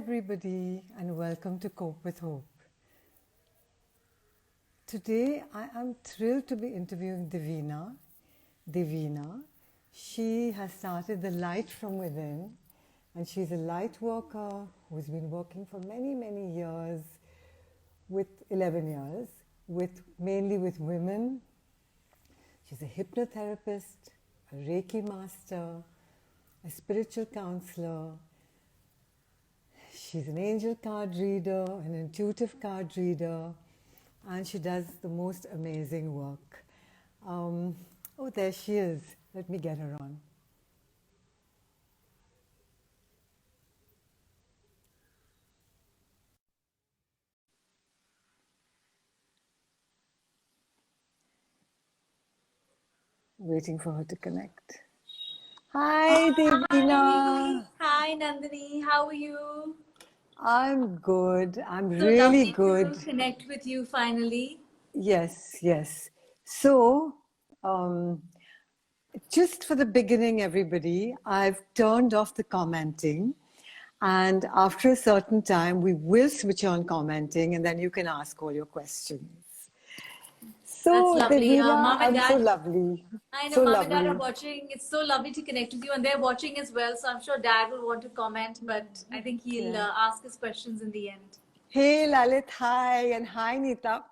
everybody, and welcome to Cope with Hope. Today, I am thrilled to be interviewing Devina. She has started the Light from Within, and she's a light worker who's been working for many, many years, with 11 years, mainly with women. She's a hypnotherapist, a Reiki master, a spiritual counselor. She's an angel card reader, an intuitive card reader, and she does the most amazing work. Oh, there she is. Let me get her on. Waiting for her to connect. Hi, Devina. Hi, Nandini. How are you? I'm good. I'm So really lovely good. to connect with you finally. Yes. So, just for the beginning, everybody, I've turned off the commenting. And after a certain time, we will switch on commenting, and then you can ask all your questions. So, That's lovely. Devina, Mom and I'm so Dad, lovely. I know So Mom and Dad are lovely. watching. It's so lovely to connect with you, and they're watching as well. So I'm sure Dad will want to comment, but I think he'll Yeah. ask his questions in the end. Hey, Lalit, hi, and hi, Neeta.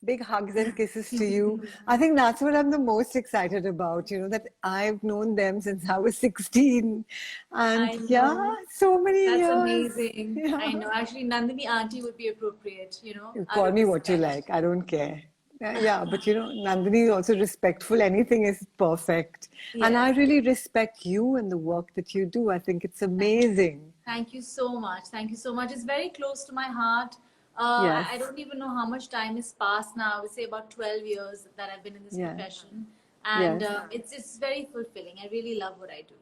Big hugs and kisses to you. I think that's what I'm the most excited about, that I've known them since I was 16. And I yeah, know. so many That's years. amazing. I Yeah. know. Actually, Nandini auntie would be appropriate, You out call of me what you respect. like. I don't care. Yeah, but Nandini is also respectful. Anything is perfect. And I Yes. really respect you and the work that you do. I think it's Thank you. amazing. Thank you so much. Thank you so much. It's very close to my heart. Yes, I don't even know how much time has passed now. I would say about 12 years that I've been in this yes, profession. And yes. it's very fulfilling. I really love what I do.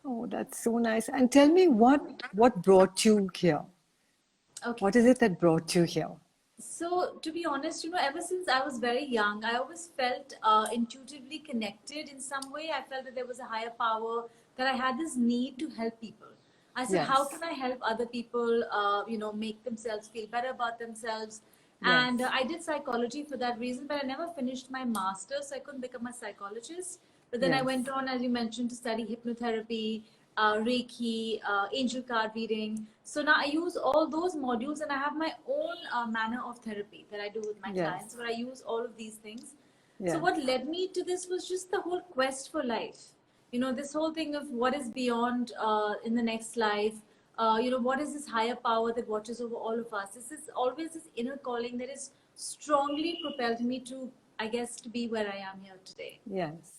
Oh, that's so nice. And tell me what brought you here? Okay. What is it that brought you here? So, to be honest, ever since I was very young, I always felt intuitively connected in some way. I felt that there was a higher power, that I had this need to help people. I said, how Yes, can I help other people, make themselves feel better about themselves? yes, And I did psychology for that reason, but I never finished my master's, so I couldn't become a psychologist. But then I yes, went on, as you mentioned, to study hypnotherapy, Reiki, angel card reading. So now I use all those modules, and I have my own manner of therapy that I do with my yes, clients, where I use all of these things. So yes, what led me to this was just the whole quest for life. This whole thing of what is beyond in the next life. What is this higher power that watches over all of us? This is always this inner calling that has strongly propelled me to, I guess, to be where I am here today. yes.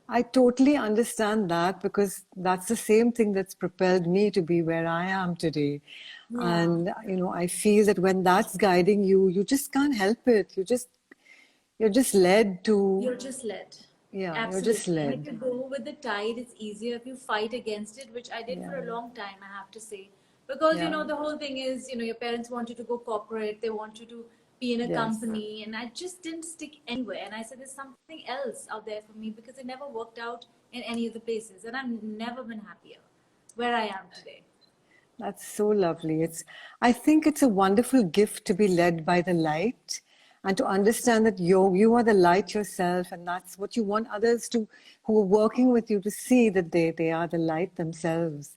I totally understand that because that's the same thing that's propelled me to be where I am today. Yeah. And, I feel that when that's guiding you, you just can't help it. You're just led to, You're just led. yeah, you're just Absolutely. And if led. you go with the tide, it's easier. If you fight against it, which I did Yeah, for a long time, I have to say. Because, yeah, the whole thing is, your parents want you to go corporate, they want you to be in a yes. company. And I just didn't stick anywhere. And I said, there's something else out there for me because it never worked out in any of the places. And I've never been happier where I am today. That's so lovely. I think it's a wonderful gift to be led by the light and to understand that you are the light yourself, and that's what you want others who are working with you to see that they are the light themselves.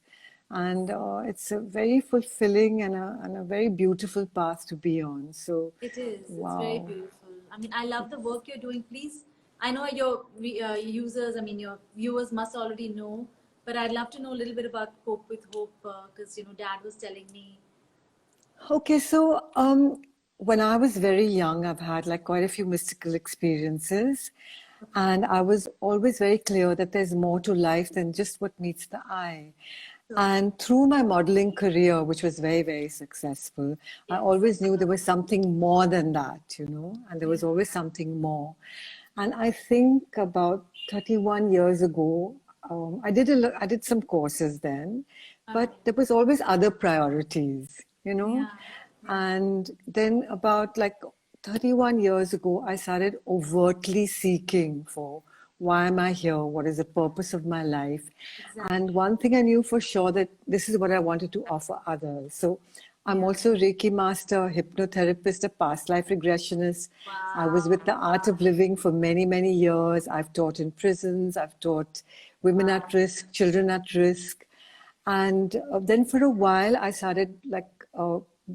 And it's a very fulfilling and a very beautiful path to be on. So, It is. It's very wow. beautiful. I mean, I love the work you're doing. Please, I know your users, I mean, your viewers must already know, but I'd love to know a little bit about Cope with Hope because, Dad was telling me. Okay, so when I was very young, I've had like quite a few mystical experiences, and I was always very clear that there's more to life than just what meets the eye. So, And through my modeling career, which was very, very successful, I yes. always knew there was something more than that, and there Yeah. was always something more. And I think about 31 years ago, I did some courses then, Okay. but there was always other priorities. Yeah. Yeah. And then about like 31 years ago, I started overtly seeking for why am I here? What is the purpose of my life? Exactly. And one thing I knew for sure that this is what I wanted to offer others. So I'm also a Reiki master, hypnotherapist, a past life regressionist. I was with Wow. the Art of Living for many, many years. I've taught in prisons. I've taught women Wow. at risk, children at risk. And then for a while, I started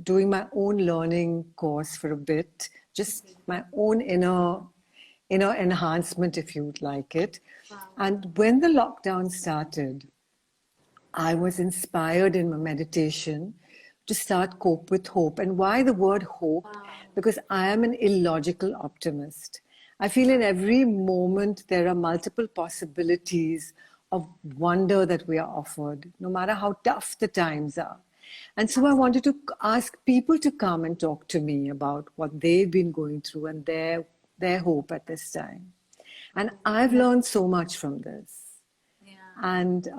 doing my own learning course for a bit, just Okay. my own inner enhancement, if you would like it. Wow. And when the lockdown started, I was inspired in my meditation to start Cope with Hope. And why the word hope? Wow. Because I am an illogical optimist. I feel in every moment there are multiple possibilities of wonder that we are offered, no matter how tough the times are. And so I wanted to ask people to come and talk to me about what they've been going through and their hope at this time. And I've learned so much from this. Yeah. And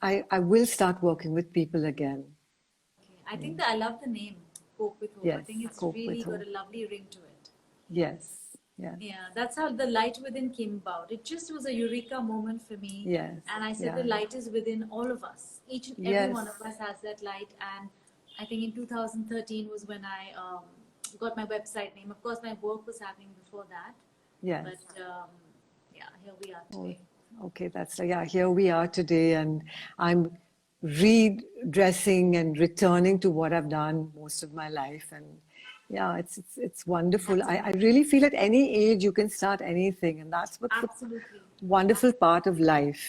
I will start working with people again. Okay. I think that I love the name, Cope with Hope. I Yes, think it's cope really with got hope. a lovely ring to it. Yes, yes, Yeah, that's how the light within came about. It just was a eureka moment for me. yes, And I said the yeah, light is within all of us. Each and every yes, one of us has that light. And I think in 2013 was when I got my website name. Of course, my work was happening before that. yes. But yeah, here we are Oh, today. okay, yeah. Here we are today, and I'm redressing and returning to what I've done most of my life, and yeah, it's wonderful. I Absolutely. really feel at any age you can start anything, and that's what's the Absolutely. wonderful part of life.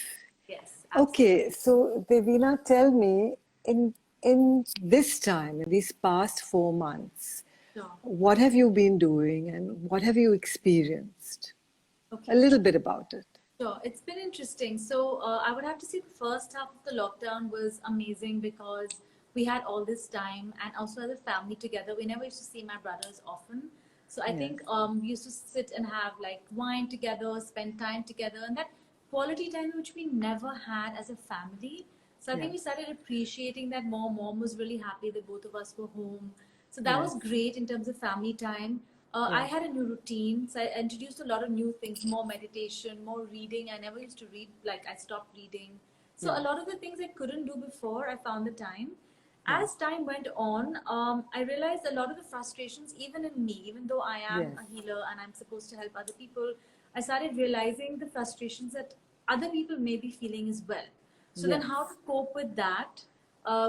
Yes, absolutely. Okay, so Devina, tell me, in this time, in these past 4 months, Sure. what have you been doing and what have you experienced? A Okay. little bit about it. Sure, it's been interesting. So I would have to say the first half of the lockdown was amazing because we had all this time and also as a family together. We never used to see my brothers often. So I Yes, think we used to sit and have like wine together, spend time together, and that quality time which we never had as a family. So I think yes, we started appreciating that more. Mom was really happy that both of us were home. So that yes, was great in terms of family time. I yes, had a new routine, so I introduced a lot of new things, more meditation, more reading. I never used to read, like I stopped reading. So yes, a lot of the things I couldn't do before, I found the time. yes, As time went on, I realized a lot of the frustrations, even in me, even though I am yes, a healer and I'm supposed to help other people, I started realizing the frustrations that other people may be feeling as well. So then, yes, how to cope with that,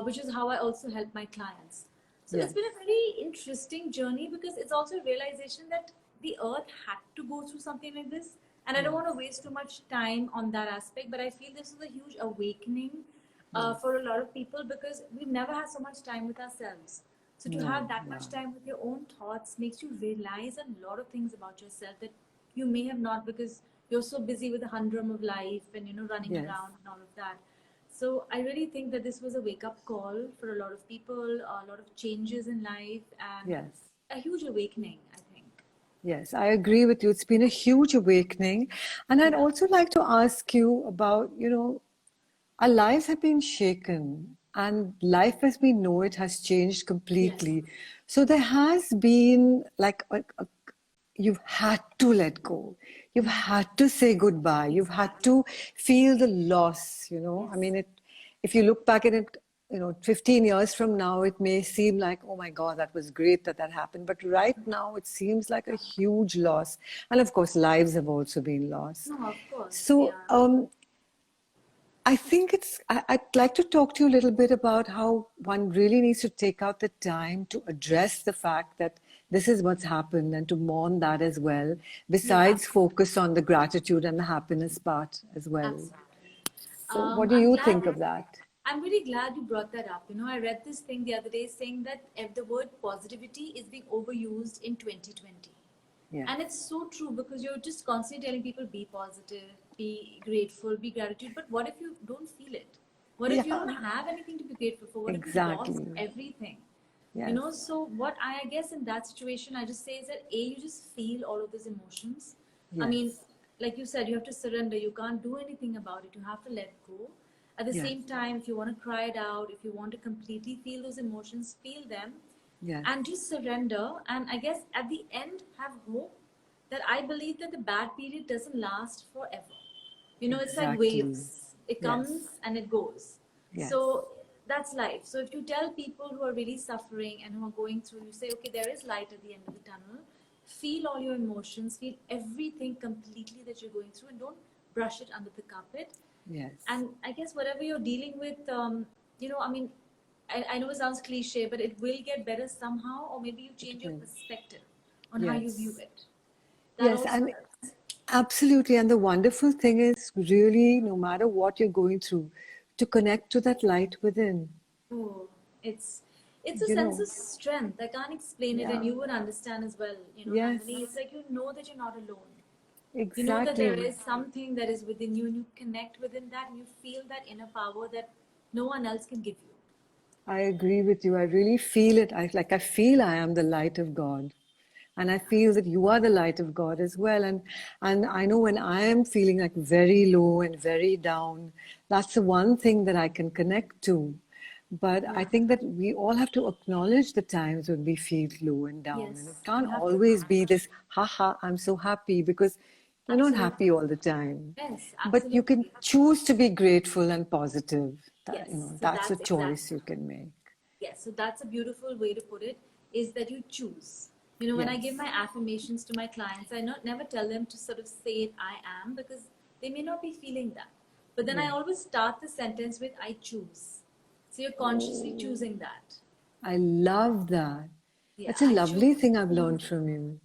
which is how I also help my clients. So it's yes, been a very interesting journey because it's also a realization that the earth had to go through something like this. And I don't yes, want to waste too much time on that aspect, but I feel this is a huge awakening yes. for a lot of people because we've never had so much time with ourselves. So to No, have that yeah, much time with your own thoughts makes you realize a lot of things about yourself that you may have not because you're so busy with the humdrum of life and running yes, around and all of that. So I really think that this was a wake up call for a lot of people, a lot of changes in life, and yes. a huge awakening, I think. Yes, I agree with you. It's been a huge awakening. And I'd Yeah. also like to ask you about, our lives have been shaken and life as we know it has changed Yes. completely. So there has been like you've had to let go. You've had to say goodbye. You've had Exactly. to feel the loss. I Yes. mean, if you look back at it, 15 years from now, it may seem like, oh my God, that was great that happened. But right now, it seems like a huge loss. And of course, lives have also been lost. No, of course. So, Yeah. I think I'd like to talk to you a little bit about how one really needs to take out the time to address the fact that this is what's happened and to mourn that as well, Yeah, besides focus on the gratitude and the happiness part as well. absolutely. So, what do I'm you glad. think of that? I'm really glad you brought that up. I read this thing the other day saying that if the word positivity is being overused in 2020. Yes. And it's so true because you're just constantly telling people be positive, be grateful, be gratitude. But what if you don't feel it? What if you Yeah, don't have anything to be grateful for? What if you've lost exactly. everything? Yes. So what I guess in that situation, I just say is that you just feel all of those emotions. I Yes. mean, like you said, you have to surrender. You can't do anything about it. You have to let go. At the Yes. same time, if you want to cry it out, if you want to completely feel those emotions, feel them Yes. and just surrender. And I guess at the end, have hope that I believe that the bad period doesn't last forever. It's like Exactly. waves. It Yes. comes and it goes. Yes. So that's life. So if you tell people who are really suffering and who are going through, you say, okay, there is light at the end of the tunnel. Feel all your emotions, feel everything completely that you're going through, and don't brush it under the carpet. Yes. And I guess whatever you're dealing with, I mean, I know it sounds cliche, but it will get better somehow, or maybe you It change your will. perspective on how you view Yes. it. That Yes. also And helps. absolutely. And the wonderful thing is really, no matter what you're going through, to connect to that light within, Oh, it's a you sense know. of strength. I can't explain it, and Yeah. you would understand as well. Yes. Nandini, it's like you know that you're not alone. You know that there Exactly. is something that is within you, and you connect within that, and you feel that inner power that no one else can give you. I agree with you. I really feel it. I feel I am the light of God. And I feel that you are the light of God as well. And I know when I am feeling like very low and very down, that's the one thing that I can connect to. But I Yeah. think that we all have to acknowledge the times when we feel low and down. And it Yes, can't you have to. always be this, haha, I'm so happy, because you're not Absolutely. happy all the time. Yes, But you can absolutely. choose to be grateful and positive. Yes. So That's a that's choice exactly. you can make. Yes, so that's a beautiful way to put it, is that you choose. When I give Yes, my affirmations to my clients, I never tell them to sort of say it, I am, because they may not be feeling that. But then I yes. always start the sentence with, I choose. So you're consciously Oh, choosing that. I love that. Yeah, That's a I choose. lovely thing I've learned from you.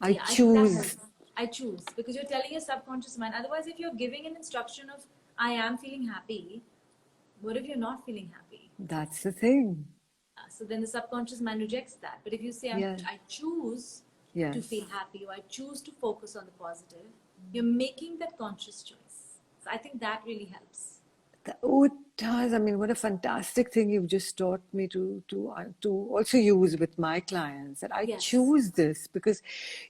I Yeah, I think that choose. helps. I choose because you're telling your subconscious mind. Otherwise, if you're giving an instruction of, I am feeling happy, what if you're not feeling happy? That's the thing. So then the subconscious mind rejects that. But if you say, Yeah. I choose to Yes. feel happy, or I choose to focus on the positive, you're making that conscious choice. So I think that really helps. Oh, it does. I mean, what a fantastic thing you've just taught me to also use with my clients. That I Yes, choose this because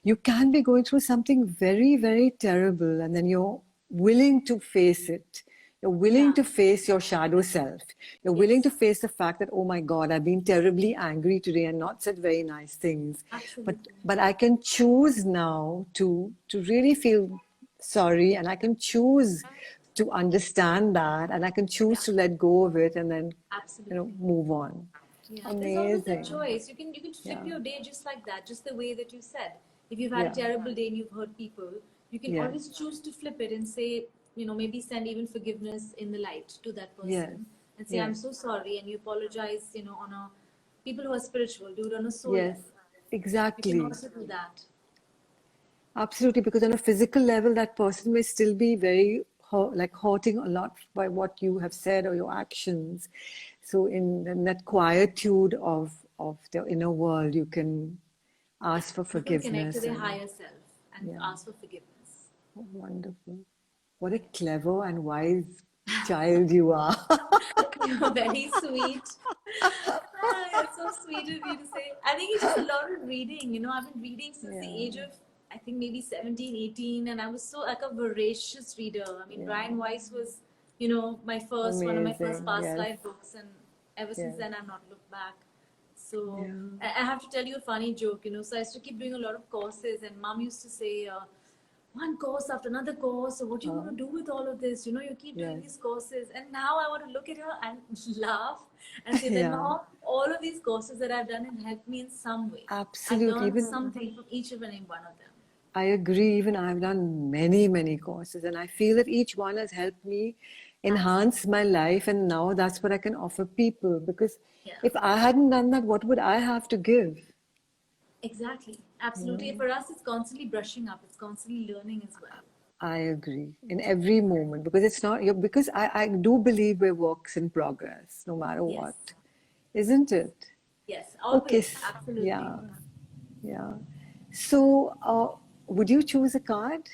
you can be going through something very, very terrible, and then you're willing to face it. You're willing yeah, to face your shadow self. You're willing to yes, face the fact that, oh my God, I've been terribly angry today and not said very nice things. But absolutely. but I can choose now to really feel sorry, and I can choose to understand that, and I can choose Yeah, to let go of it and then absolutely. move on. Yeah, there's always that Amazing. choice. You can flip Yeah. your day just like that, just the way that you said. If you've had a Yeah. terrible day and you've hurt people, you can Yes. always choose to flip it and say, maybe send even forgiveness in the light to that Yes. person and say, I'm Yes. so sorry, and you apologize, on a people who are spiritual, do it on a soul Yes. level. You can Exactly. also do that. Absolutely. Because on a physical level, that person may still be very like hurting a lot by what you have said or your actions. So in that quietude of the inner world, you can Yeah, ask for you can connect to forgiveness their and higher self and yeah. ask for forgiveness. Oh, wonderful. What a Yeah. clever and wise child you are. You're very sweet. It's so sweet of you to say. I think it's just a lot of reading. I've been reading since the Yeah, age of, I think maybe 17, 18, and I was so like a voracious reader. I mean, yeah. Brian Weiss was, one of my first Amazing. past Yes, life books, and ever since yes. then, I've not looked back. So Yeah. I have to tell you a funny joke. So I used to keep doing a lot of courses, and Mom used to say, one course after another course. So what do you want to do with all of this? You keep doing Yes. these courses. And now I want to look at her and laugh and say that, Yeah. Mom, all of these courses that I've done have helped me in some way. I've Absolutely. learned Even something from each and every one of them. I agree. Even I've done many, many courses, and I feel that each one has helped me Absolutely. enhance my life. And now that's what I can offer people. Because Yeah, if I hadn't done that, what would I have to give? exactly. You Absolutely. know? For us, it's constantly brushing up, it's constantly learning as well. I agree in every moment because it's not because I do believe we're works in progress no matter Yes. what, isn't it? Yes, Okay, always. Absolutely. yeah, yeah. So, would you choose a card?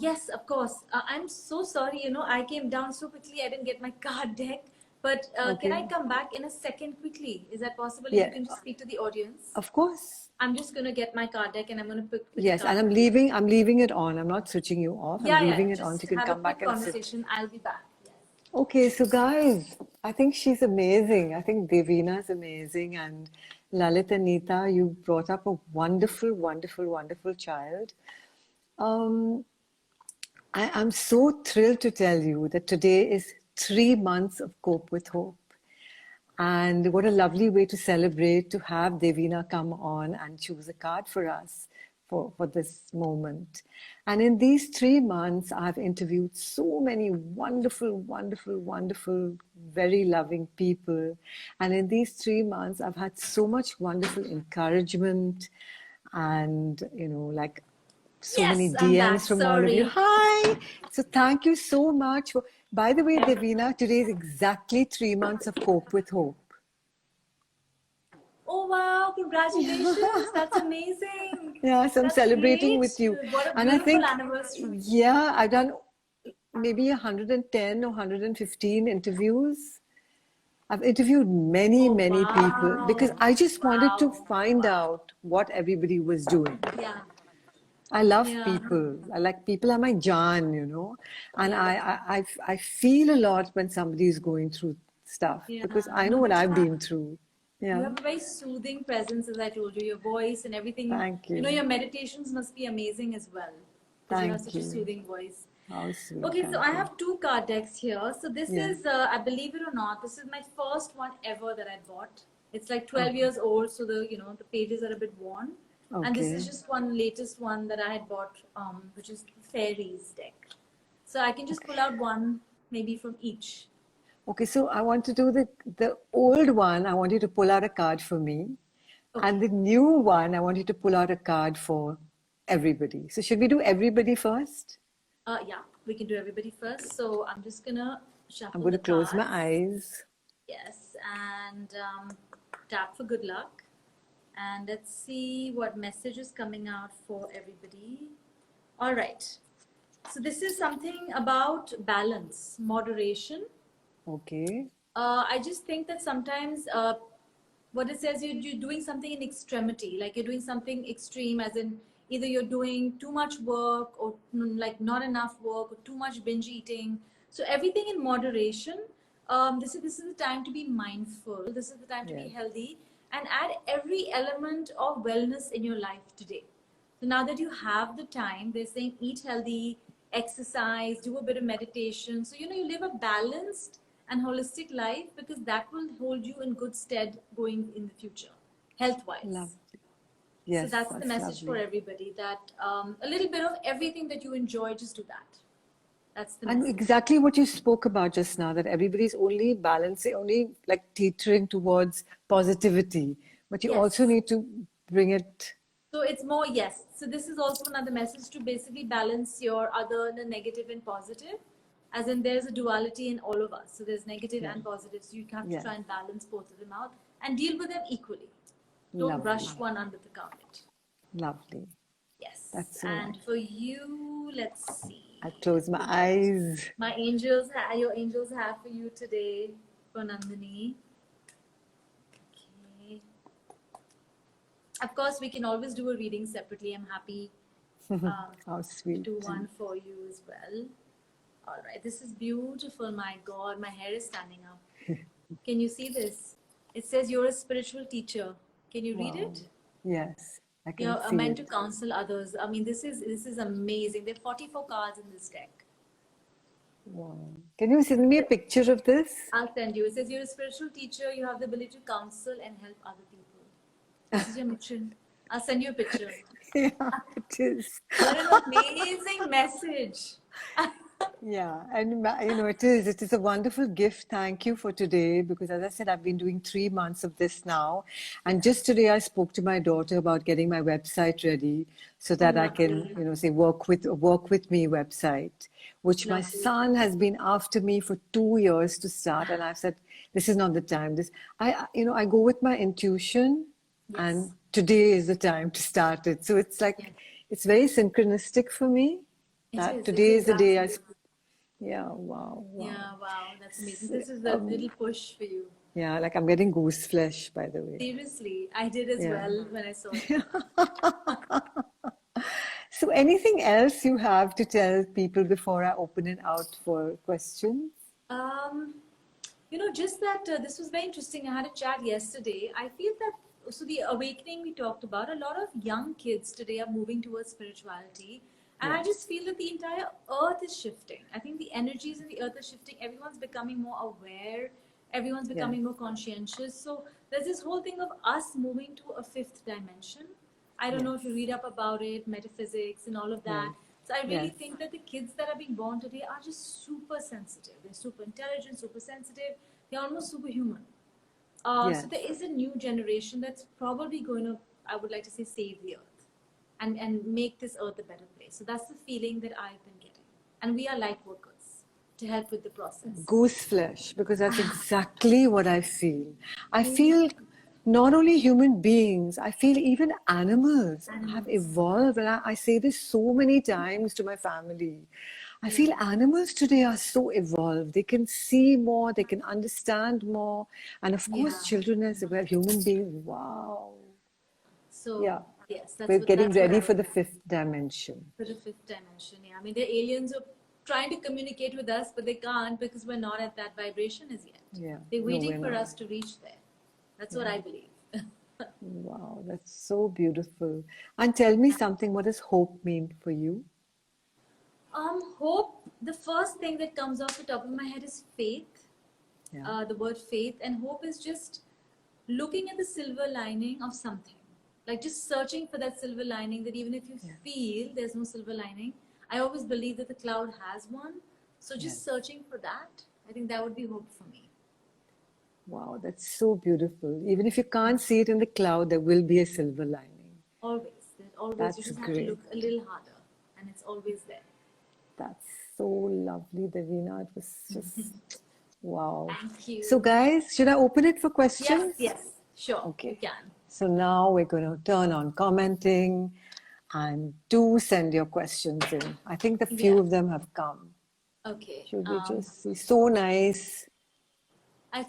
Yes, of course. I'm so sorry, I came down so quickly, I didn't get my card deck. But can I Okay, come back in a second quickly? Is that possible? If you yeah, can just speak to the audience. of course. I'm just going to get my card deck and I'm going to pick a Yes, card and I'm from you. leaving. I'm leaving it on. I'm not switching you off. I'm Yeah, yeah. leaving it on so Just you can have a come back quick and sit. conversation. I'll be back. Yes. Okay, so guys, I think she's amazing. I think Devina is amazing, and Lalit and Neeta, you brought up a wonderful, wonderful, wonderful child. Um, I'm so thrilled to tell you that today is 3 months of Cope with Hope. And what a lovely way to celebrate to have Devina come on and choose a card for us for this moment. And in these 3 months, I've interviewed so many wonderful, wonderful, wonderful, very loving people. And in these 3 months, I've had so much wonderful encouragement and, like so many Yes, I'm back. DMs from all of you. Sorry. Hi. So thank you so much. By the way, Devina, today is exactly 3 months of Cope with Hope. Oh wow, congratulations. That's amazing. Yeah, so I'm That's celebrating great. with you. What a And I beautiful think, anniversary. yeah, I've done maybe 110 or 115 interviews. I've interviewed many, Oh many people because wow. I just wanted to Wow. find Wow. out what everybody was doing. Yeah. I love Yeah. people. I like people are my John, and Yeah. I feel a lot when somebody is going through stuff Yeah. because I know No, what but I've been through. you Yeah, have a very soothing presence, as I told you. Your voice and everything. thank you. Your meditations must be amazing as well because you have Thank such a you. soothing voice. How sweet. Okay, so Thank I you. have two card decks here. So this Yeah. is, I believe it or not, this is my first one ever that I bought. It's like 12 Okay. years old, so the pages are a bit worn. And this is Okay. just one latest one that I had bought, which is Fairies deck. So I can just pull out one, maybe from each. Okay. So I want to do the old one. I want you to pull out a card for me, Okay. and the new one. I want you to pull out a card for everybody. So should we do everybody first? Yeah, we can do everybody first. So I'm just gonna I'm shuffle going the to close my cards. eyes. Yes, and tap for good luck. And let's see what message is coming out for everybody. All right. So this is something about balance, moderation. Okay. I just think that sometimes what it says, you're doing something in extremity, like you're doing something extreme, as in either you're doing too much work or like not enough work or too much binge eating. So everything in moderation. This is the time to be mindful. This is the time to be Yes. healthy and add every element of wellness in your life today. So now that you have the time, they're saying eat healthy, exercise, do a bit of meditation. So you live a balanced and holistic life because that will hold you in good stead going in the future, health Love. wise. So Yes, that's the that's message for lovely. everybody, that a little bit of everything that you enjoy, just do that. That's the And message. exactly what you spoke about just now, that everybody's only balancing, only like teetering towards positivity, but you also Yes. need to bring it. So it's more, yes. So this is also another message to basically balance your other, the negative and positive, as in there's a duality in all of us. So there's negative Yeah, and positive. So you have to yeah, try and balance both of them out and deal with them equally. Don't lovely, rush one under the carpet. lovely. Yes. That's so And nice. for you, let's I see close my what eyes. my angels, your angels have for you today, for Nandini. Okay. Of course, we can always do a reading separately. I'm happy How to sweet. do one for you as well. All right, this is beautiful. My God, my hair is standing up. Can you see this? It says you're a spiritual teacher. Can you read Wow. it? Yes, I can You're see meant to it. counsel others. I mean, this is amazing. There are 44 cards in this deck. Wow. Can you send me a picture of this? I'll send you. It says you're a spiritual teacher. You have the ability to counsel and help other people. This is your mission. I'll send you a picture. Yeah, it is. What an amazing message. Yeah, and it is a wonderful gift. Thank you for today because, as I said, I've been doing 3 months of this now, and just today I spoke to my daughter about getting my website ready so Oh, that I can, lovely. say work with me website, which my Lovely. son has been after me for 2 years to start, and I've said this is not the time. I go with my intuition, Yes. and today is the time to start it. So it's Yes. like it's very synchronistic for me It that is. It today is is the day absolutely. yeah, wow, wow. Yeah, wow, that's amazing. S- This is a Um, little push for you. yeah, like I'm getting goose flesh, by the way. Seriously, I did as Yeah. well when I saw it. So anything else you have to tell people before I open it out for questions? Um, just that this was very interesting. I had a chat yesterday. I feel that, so the awakening we talked about, a lot of young kids today are moving towards spirituality And I just feel that the entire earth is shifting. I think the energies in the earth are shifting. Everyone's becoming more aware. Everyone's becoming more conscientious. So there's this whole thing of us moving to a fifth dimension. I don't know if you read up about it, metaphysics and all of that. So I really think that the kids that are being born today are just super sensitive. They're super intelligent, super sensitive. They're almost superhuman. So there is a new generation that's probably going to, I would like to say, save the earth and make this earth a better place. So that's the feeling that I've been getting. And we are light workers to help with the process. Goose flesh, because that's exactly what I feel. I feel not only human beings, I feel even animals have evolved. And I say this so many times to my family. I feel animals today are so evolved. They can see more, they can understand more. And of course, children as well, human beings, wow. So, yes, we're getting ready for the fifth dimension. For the fifth dimension, yeah. I mean, the aliens are trying to communicate with us, but they can't because we're not at that vibration as yet. Yeah. They're waiting for us to reach there. That's what I believe. Wow, that's so beautiful. And tell me something, what does hope mean for you? Hope, the first thing that comes off the top of my head is faith. The word faith. And hope is just looking at the silver lining of something. Like just searching for that silver lining, that even if you feel there's no silver lining, I always believe that the cloud has one. So just searching for that, I think that would be hope for me. Wow, that's so beautiful. Even if you can't see it in the cloud, there will be a silver lining. Always. Always. That's you just great. have to look a little harder and it's always there. That's so lovely, Devina. It was just, wow. Thank you. So guys, should I open it for questions? Yes, sure. Okay. You can. So now we're going to turn on commenting and do send your questions in. I think the few of them have come. Okay. Should we just see? So nice.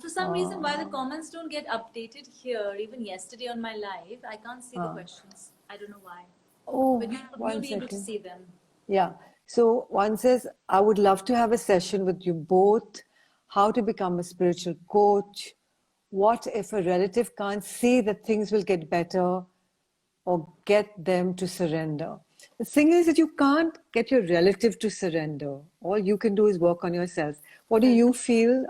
For some reason, why the comments don't get updated here, even yesterday on my live, I can't see the questions. I don't know why. Oh, but you'll be able to see them. Yeah. So one says, I would love to have a session with you both. How to become a spiritual coach. What if a relative can't see that things will get better or get them to surrender? The thing is that you can't get your relative to surrender. All you can do is work on yourself. What do you feel,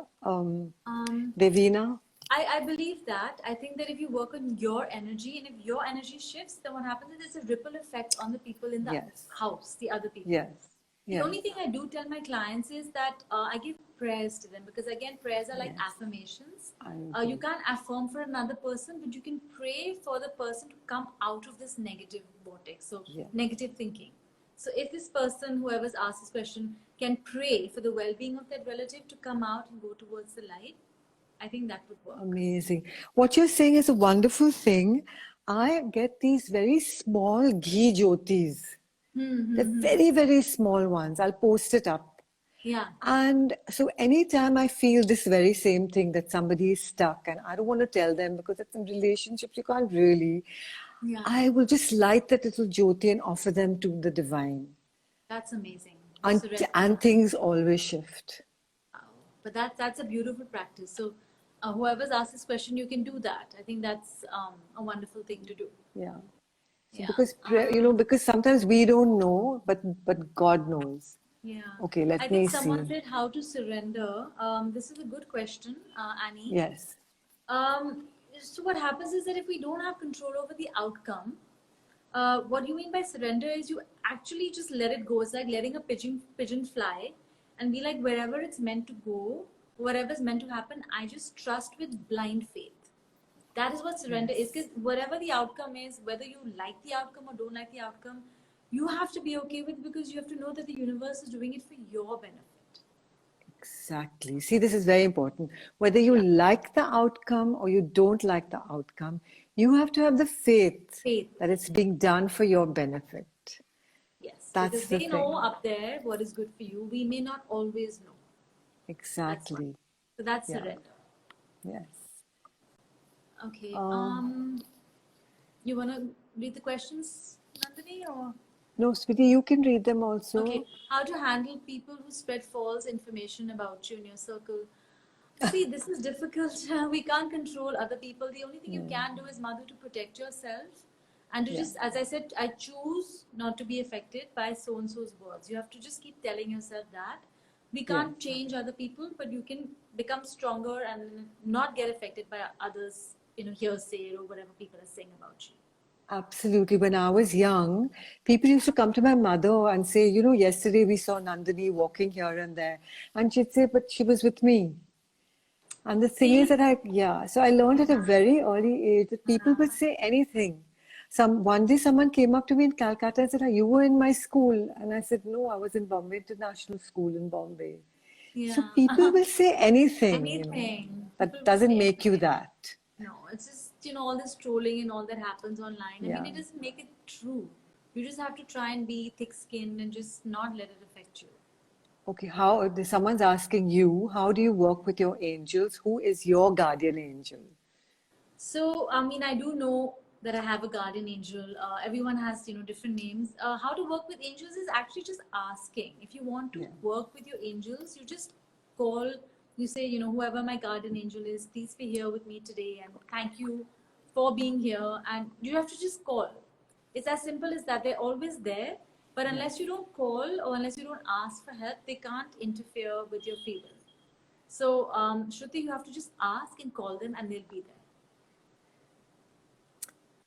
Devina? I believe that. I think that if you work on your energy and if your energy shifts, then what happens is there's a ripple effect on the people in the house, the other people. The only thing I do tell my clients is that I give prayers to them because again, prayers are like affirmations. You can't affirm for another person, but you can pray for the person to come out of this negative vortex, so negative thinking. So if this person, whoever's asked this question, can pray for the well-being of that relative to come out and go towards the light, I think that would work. Amazing. What you're saying is a wonderful thing. I get these very small ghee jyotis. They're very, very small ones. I'll post it up. Yeah. And so anytime I feel this very same thing that somebody is stuck and I don't want to tell them because it's in relationships, you can't really. I will just light that little jyoti and offer them to the divine. That's amazing. And things always shift. But that's a beautiful practice. So whoever's asked this question, you can do that. I think that's a wonderful thing to do. Yeah. So because because sometimes we don't know, but God knows. Yeah. Okay, let me see. I think someone said how to surrender. This is a good question, Annie. Yes. So what happens is that if we don't have control over the outcome, what you mean by surrender is you actually just let it go. It's like letting a pigeon fly and be like, wherever it's meant to go, whatever's meant to happen, I just trust with blind faith. That is what surrender is, because whatever the outcome is, whether you like the outcome or don't like the outcome, you have to be okay with, because you have to know that the universe is doing it for your benefit. Exactly. See, this is very important. Whether you like the outcome or you don't like the outcome, you have to have the faith that it's being done for your benefit. Yes, that's because the they know up there what is good for you. We may not always know. Exactly. So that's surrender. Yes. Okay. You want to read the questions, Nandini, or? No, sweetie, you can read them also. Okay. How to handle people who spread false information about you in your circle? See, this is difficult. We can't control other people. The only thing you can do is, Madhu, to protect yourself And to Yeah. just, as I said, I choose not to be affected by so and so's words. You have to just keep telling yourself that we can't change other people, but you can become stronger and not get affected by others, hearsay or whatever people are saying about you. Absolutely. When I was young, people used to come to my mother and say, yesterday we saw Nandini walking here and there. And she'd say, but she was with me. And the thing is See? that so I learned at a very early age that people will say anything. One day someone came up to me in Calcutta and said, you were in my school. And I said, no, I was in Bombay International School in Bombay. So Yeah. people will say anything, Anything. People that will doesn't say make you anything. that. No, it's just, all this trolling and all that happens online. I mean, Yeah. it doesn't make it true. You just have to try and be thick-skinned and just not let it affect you. Okay, someone's asking you, how do you work with your angels? Who is your guardian angel? So, I mean, I do know that I have a guardian angel. Everyone has, different names. How to work with angels is actually just asking. If you want to work with your angels, you just call. You say, whoever my guardian angel is, please be here with me today, and thank you for being here. And you have to just call. It's as simple as that. They're always there, but unless you don't call or unless you don't ask for help, they can't interfere with your feeling. So, Shruti, you have to just ask and call them, and they'll be there.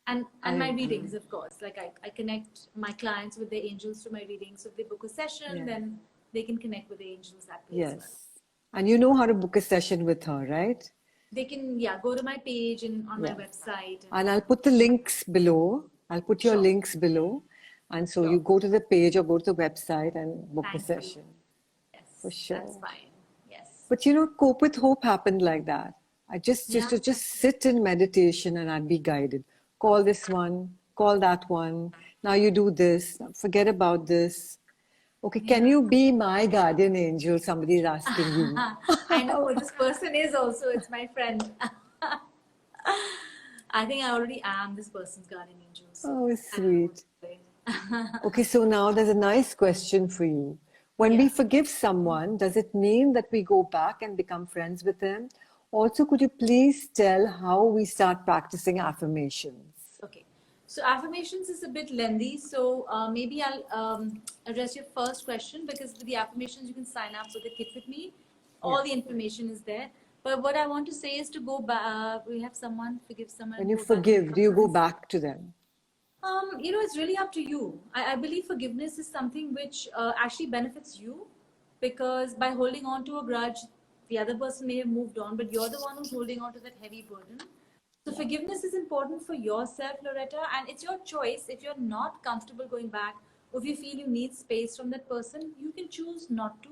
And my readings, of course, like I connect my clients with the angels through my readings. So if they book a session, then they can connect with the angels that way as well. And you know how to book a session with her, right? They can go to my page and on my website, and I'll put the links below. I'll put your links below, and so you go to the page or go to the website and book a session. Yes, for sure. that's fine. Yes. But Cope with Hope happened like that. I just to just sit in meditation and I'd be guided. Call this one, call that one. Now you do this. Forget about this. Okay, can you be my guardian angel? Somebody's asking you. I know this person is also. It's my friend. I think I already am this person's guardian angel. So Oh, sweet. Okay, so now there's a nice question for you. When we forgive someone, does it mean that we go back and become friends with them? Also, could you please tell how we start practicing affirmations? Okay, so affirmations is a bit lengthy, so maybe I'll address your first question, because with the affirmations you can sign up with the Kit with Me. All the information is there. But what I want to say is to go back. We have someone, forgive someone. When you forgive, do you go back to them? It's really up to you. I believe forgiveness is something which actually benefits you, because by holding on to a grudge, the other person may have moved on, but you're the one who's holding on to that heavy burden. So forgiveness is important for yourself, Loretta, and it's your choice. If you're not comfortable going back, or if you feel you need space from that person, you can choose not to.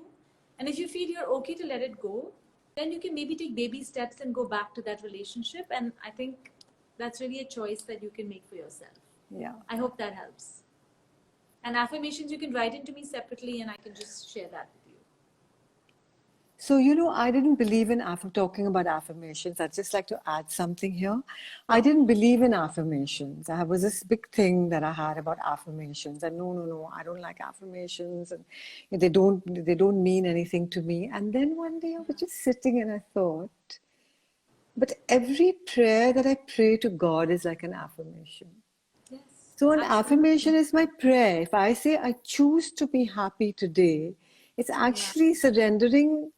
And if you feel you're okay to let it go, then you can maybe take baby steps and go back to that relationship. And I think that's really a choice that you can make for yourself. Yeah. I hope that helps. And affirmations, you can write into me separately and I can just share that with you. So, I didn't believe in talking about affirmations. I'd just like to add something here. I didn't believe in affirmations. I was this big thing that I had about affirmations. And no, I don't like affirmations. And they don't mean anything to me. And then one day I was just sitting and I thought, but every prayer that I pray to God is like an affirmation. Yes. So an affirmation is my prayer. If I say I choose to be happy today, it's actually surrendering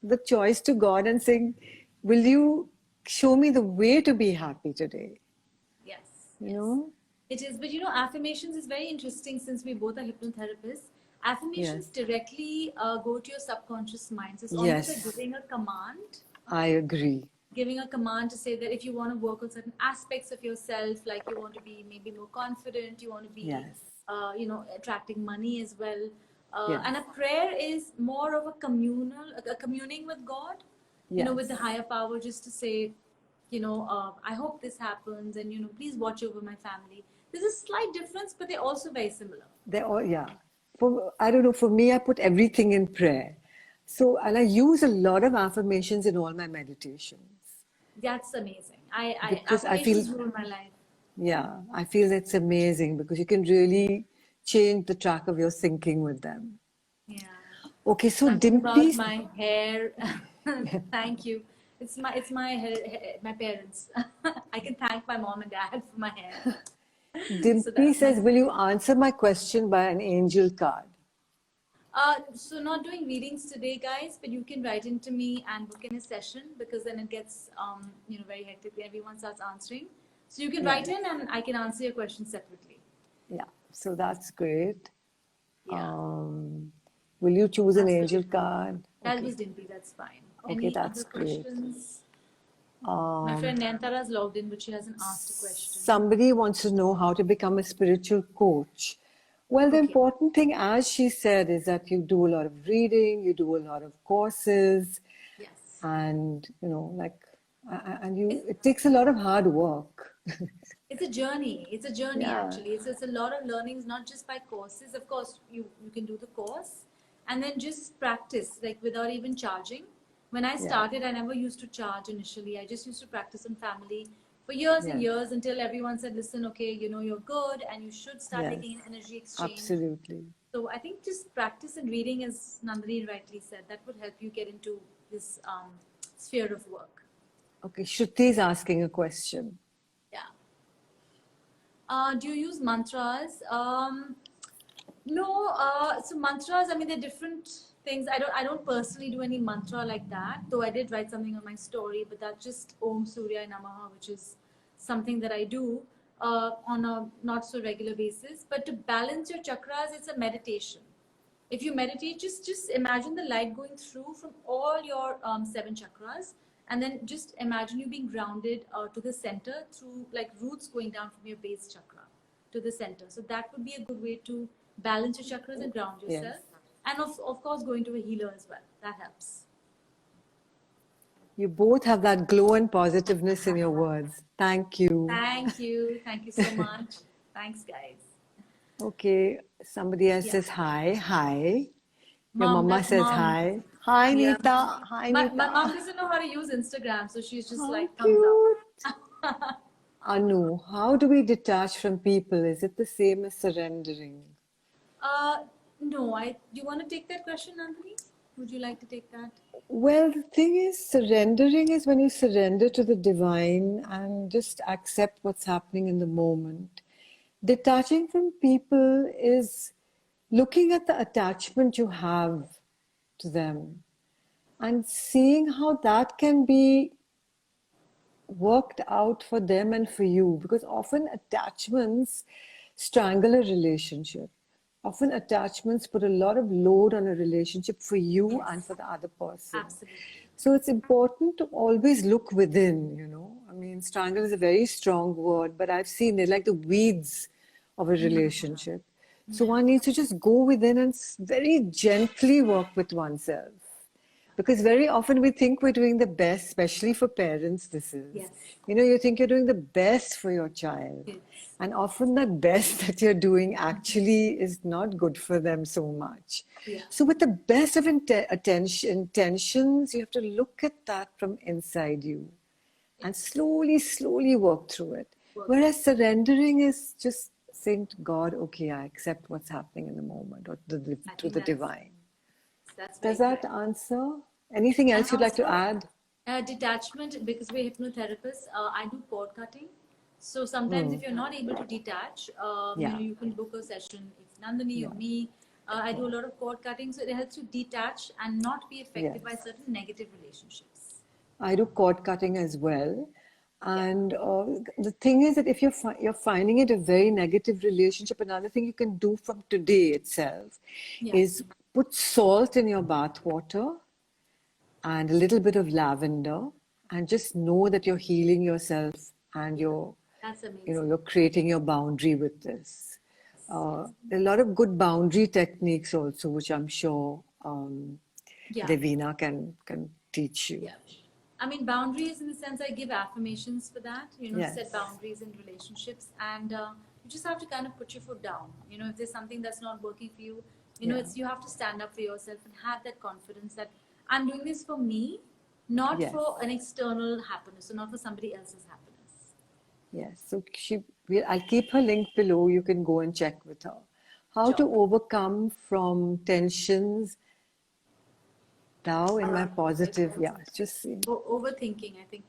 the choice to God and saying, will you show me the way to be happy today? Yes. You know? It is. But affirmations is very interesting, since we both are hypnotherapists. Affirmations directly go to your subconscious mind. So it's almost like giving a command. I agree. Giving a command to say that if you want to work on certain aspects of yourself, like you want to be maybe more confident, you want to be, attracting money as well. And a prayer is more of a communing with God, with the higher power, just to say, I hope this happens, and, please watch over my family. There's a slight difference, but they're also very similar. They're all, I don't know, for me, I put everything in prayer. So, and I use a lot of affirmations in all my meditations. That's amazing. Affirmations rule my life. Yeah, I feel that's amazing, because you can really change the track of your thinking with them. Yeah. Okay, so Dimpy, about my hair. Thank you. It's my parents. I can thank my mom and dad for my hair. So Dimpy that's my says, will you answer my question by an angel card? so not doing readings today, guys, but you can write into me and book in a session, because then it gets very hectic. Everyone starts answering. So you can write Yes. in and I can answer your question separately. Yeah, so that's great. Yeah. Will you choose an That's for angel Dimpy. card? That Okay, was Dimpy, that's fine. okay, Any other that's great. questions? My Um, friend Nantara's logged in, but she hasn't asked a question. Somebody wants to know how to become a spiritual coach. Well, the Okay. important thing, as she said, is that you do a lot of reading, you do a lot of courses, Yes. and and you. It's, It takes a lot of hard work. it's a journey. It's a journey, Yeah. actually. It's a lot of learnings, not just by courses. Of course, you can do the course and then just practice, like without even charging. When I Yeah. started, I never used to charge initially. I just used to practice on family for years and Yes. years, until everyone said, listen, okay, you're good and you should start Yes. taking an energy exchange. Absolutely. So I think just practice and reading, as Nandini rightly said, that would help you get into this sphere of work. Okay. Shruti is asking a question. Yeah. Do you use mantras? No. So mantras, I mean, they're different things. I don't personally do any mantra like that. Though I did write something on my story, but that's just Om Surya Namaha, which is something that I do on a not so regular basis. But to balance your chakras, it's a meditation. If you meditate, just imagine the light going through from all your 7 chakras, and then just imagine you being grounded to the center through like roots going down from your base chakra to the center. So that would be a good way to balance your chakras and ground yourself. Yes. And of course, going to a healer as well. That helps. You both have that glow and positiveness in your words. Thank you. Thank you. Thank you so much. Thanks, guys. Okay, somebody else Yeah. says hi. Hi. Your Mom, mama that's says mom. hi. Hi, Yeah. Nita. Hi, My mom Nita. doesn't know how to use Instagram, so she's just How like thumbs cute. up. Anu, how do we detach from people? Is it the same as surrendering? Uh, no, do you want to take that question, Nandini? Would you like to take that? Well, the thing is, surrendering is when you surrender to the divine and just accept what's happening in the moment. Detaching from people is looking at the attachment you have to them and seeing how that can be worked out for them and for you, because often attachments strangle a relationship. Often attachments put a lot of load on a relationship for you and for the other person. Absolutely. So it's important to always look within. I mean, strangle is a very strong word, but I've seen it like the weeds of a relationship. So one needs to just go within and very gently work with oneself. Because very often we think we're doing the best, especially for parents, this is. Yes. You think you're doing the best for your child. Yes. And often that best that you're doing actually is not good for them so much. Yeah. So with the best of intentions, you have to look at that from inside you and slowly, slowly work through it. Whereas surrendering is just saying to God, okay, I accept what's happening in the moment, or to the divine. That's Does very that correct. answer? Anything And else you'd like to also, add? detachment, because we're hypnotherapists, I do cord cutting. So sometimes if you're not able to detach, Yeah. you can book a session. If Nandini or Yeah. me, I do a lot of cord cutting. So it helps you detach and not be affected by Yes. certain negative relationships. I do cord cutting as well. Yeah. And the thing is that if you're finding it a very negative relationship, another thing you can do from today itself Yeah. is put salt in your bath water and a little bit of lavender, and just know that you're healing yourself and That's amazing. you're creating your boundary with this. There are a lot of good boundary techniques also, which I'm sure Yeah. Devina can teach you. Yeah. I mean, boundaries in the sense I give affirmations for that, Yes. set boundaries in relationships. And you just have to kind of put your foot down. If there's something that's not working for you, you have to stand up for yourself and have that confidence that I'm doing this for me, not Yes. for an external happiness or not for somebody else's happiness. Yes, so I'll keep her link below. You can go and check with her. How to Sure. overcome from tensions. Now in my positive, yeah, just Overthinking, I think.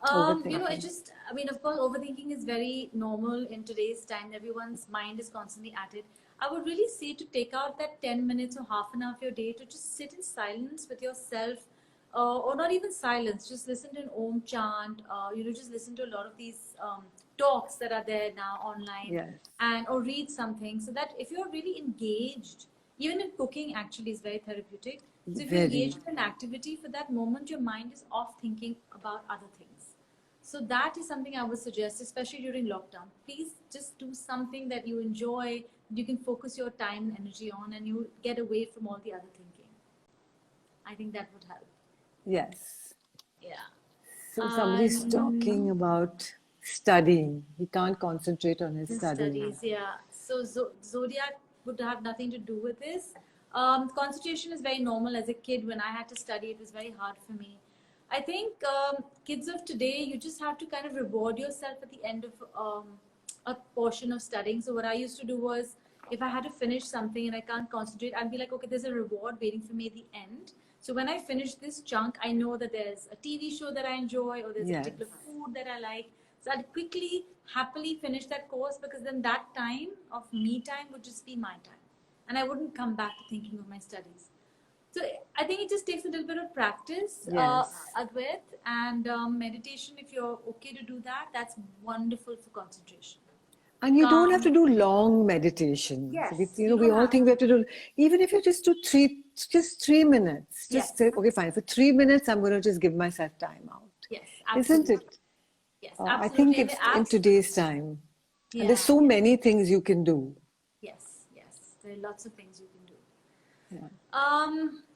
Overthinking. It's just, I mean, of course, overthinking is very normal in today's time. Everyone's mind is constantly at it. I would really say to take out that 10 minutes or half an hour of your day to just sit in silence with yourself, or not even silence, just listen to an Om chant, just listen to a lot of these talks that are there now online, Yes. and or read something, so that if you're really engaged, even in cooking actually is very therapeutic. So if you Very. engage in an activity, for that moment, your mind is off thinking about other things. So that is something I would suggest, especially during lockdown. Please just do something that you enjoy, you can focus your time and energy on, and you get away from all the other thinking. I think that would help. Yes. Yeah. So somebody's talking about studying. He can't concentrate on his studying. Studies, yeah. So zodiac would have nothing to do with this. Concentration is very normal. As a kid, when I had to study, it was very hard for me. I think kids of today, you just have to kind of reward yourself at the end of a portion of studying. So what I used to do was, if I had to finish something and I can't concentrate, I'd be like, okay, there's a reward waiting for me at the end. So when I finish this chunk, I know that there's a TV show that I enjoy, or there's a Yes. particular food that I like. So I'd quickly, happily finish that course, because then that time of me time would just be my time. And I wouldn't come back to thinking of my studies. So I think it just takes a little bit of practice, Yes. Advait, and meditation. If you're okay to do that, that's wonderful for concentration. And you don't have to Calm. do long meditations. Yes, You you know, we don't all have think we have to do, even if you just do just 3 minutes, just Yes. say, okay, fine, for 3 minutes, I'm going to just give myself time out. Yes, Isn't absolutely. it? Yes, I think absolutely. And it's the in apps, today's time. And yeah, there's so many things you can do. yes, there are lots of things you can do. Yeah.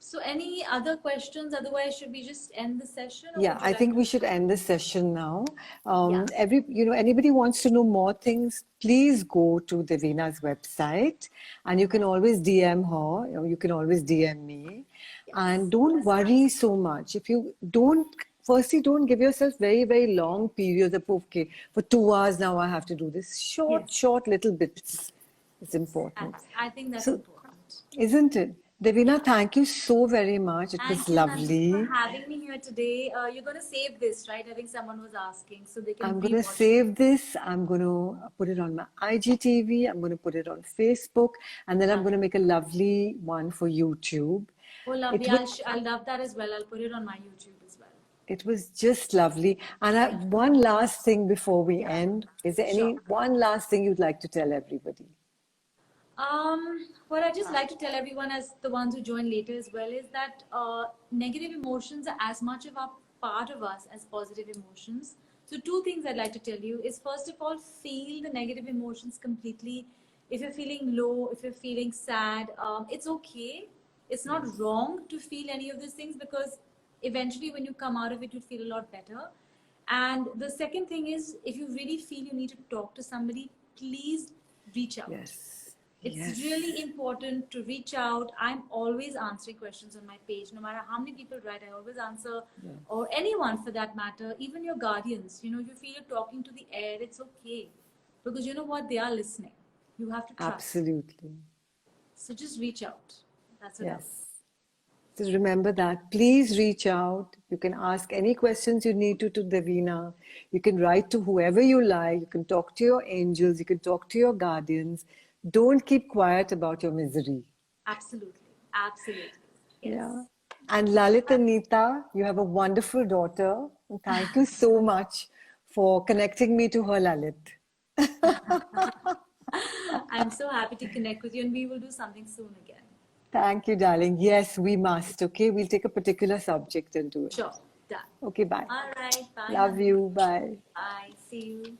So any other questions? Otherwise, should we just end the session, or Yeah, would you I like think to? we should end the session now. Yeah. Anybody wants to know more things, please go to Devina's website, and you can always DM her, or you can always DM me. And don't worry so much. If you don't, firstly, don't give yourself very, very long periods of, okay, for 2 hours now I have to do this. Yes. Short little bits is important. I think that's So, important. isn't it? Devina, thank you so very much. It was Thank you, Nandini, for lovely. having me here today. You're going to save this, right? I think someone was asking, so they can I'm going to rewatch it. save this. I'm going to put it on my IGTV. I'm going to put it on Facebook. And then I'm going to make a lovely one for YouTube. Oh, lovely. It was, I'll love that as well. I'll put it on my YouTube as well. it was just lovely. And one last thing before we end. Is there Sure. one last thing you'd like to tell everybody? What I just like to tell everyone, as the ones who join later as well, is that negative emotions are as much of a part of us as positive emotions. So two things I'd like to tell you is, first of all, feel the negative emotions completely. If you're feeling low, if you're feeling sad, it's okay. It's not wrong to feel any of these things, because eventually when you come out of it, you'll feel a lot better. And the second thing is, if you really feel you need to talk to somebody, please reach out. Yes. It's Yes. really important to reach out. I'm always answering questions on my page. No matter how many people write, I always answer, or anyone for that matter, even your guardians. You feel you're talking to the air, it's okay. Because you know what? They are listening. You have to trust. Absolutely. So just reach out. That's what I would say. Yes. So remember that. Please reach out. You can ask any questions you need to Devina. You can write to whoever you like. You can talk to your angels. You can talk to your guardians. Don't keep quiet about your misery. Absolutely. Absolutely. Yes. Yeah. And Lalit and Neeta, you have a wonderful daughter. And thank you so much for connecting me to her, Lalit. I'm so happy to connect with you, and we will do something soon again. Thank you, darling. Yes, we must. Okay, we'll take a particular subject and do it. Sure. Done. Okay, bye. All right. Bye. Love Nandini. you. Bye. Bye. See you.